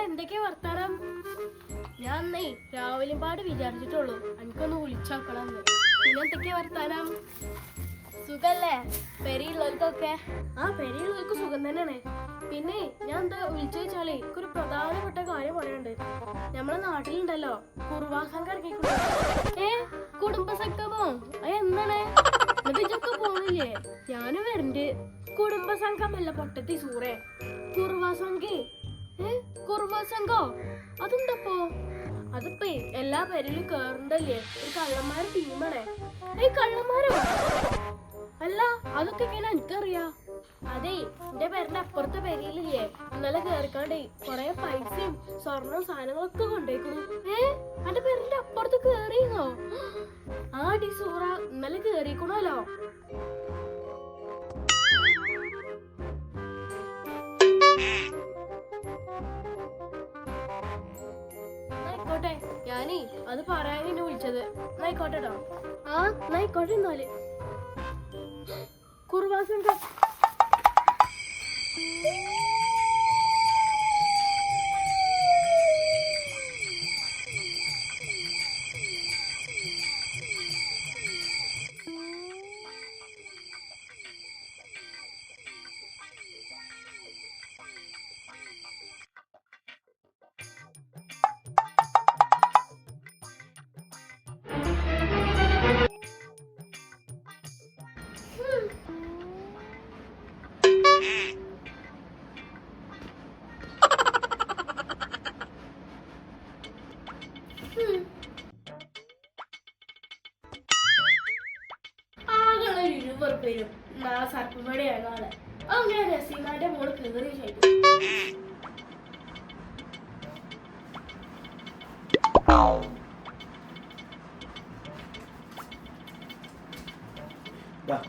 എന്തൊക്കെയാ വർത്താനം? ഞാൻ രാവിലെയും പാട് വിചാരിച്ചിട്ടുള്ളൂ എനിക്കൊന്ന് വിളിച്ചോക്കണം. പിന്നെ എന്തൊക്കെയാ വർത്താനം? സുഖല്ലേ പെരിയുള്ളവർക്കൊക്കെ? ആ പെരിയുള്ളവർക്ക് സുഖം തന്നെയാണ്. പിന്നെ ഞാൻ എന്താ വിളിച്ചു വെച്ചാലേ എനിക്കൊരു പ്രധാനപ്പെട്ട കാര്യം പറയാനുണ്ട്. നമ്മളെ നാട്ടിലുണ്ടല്ലോ കുറുവാ സംഘം ഇറങ്ങിക്കൂടെ? കുടുംബസംഗമോ? എന്താണ് എന്നിട്ടൊക്കെ പോണില്ലേ? ഞാനും വരണ്ട്. കുടുംബസംഘമല്ല പൊട്ടത്തി സൂറേ, കുറുവാ സംഘേ. കുറുവാ സംഘോ? അതെന്തപ്പോ? അതിപ്പോ എല്ലാ പേരിലും കേറണ്ടല്ലേ, ഒരു കള്ളന്മാരുടെ ടീമാണേ. കള്ളന്മാരോ? അല്ല അതൊക്കെ എങ്ങനെ എനിക്കറിയാ? അതെ, എന്റെ പേരിന്റെ അപ്പുറത്തെ പേരിലില്ലേ ഇന്നലെ കേറിക്കാണ്ടേ കൊറേ പൈസയും സ്വർണ്ണവും സാധനങ്ങളൊക്കെ കൊണ്ടേക്കണു. എന്റെ പേരിന്റെ അപ്പുറത്ത് കേറിയോ? ആ ഡി സൂറ ഇന്നലെ കേറിക്കണല്ലോ. ആയിക്കോട്ടെ, ഞാനേ അത് പറയാൻ എന്നെ വിളിച്ചത്. ആയിക്കോട്ടെട്ടോ. ആ ആയിക്കോട്ടെ. എന്നാല് കുറുവാ സംഘം പേരും സർപ്പുമടിയായ നാളെ അങ്ങനെ രസീമാന്റെ മോള് കയറി ചെയ്തു. Yeah.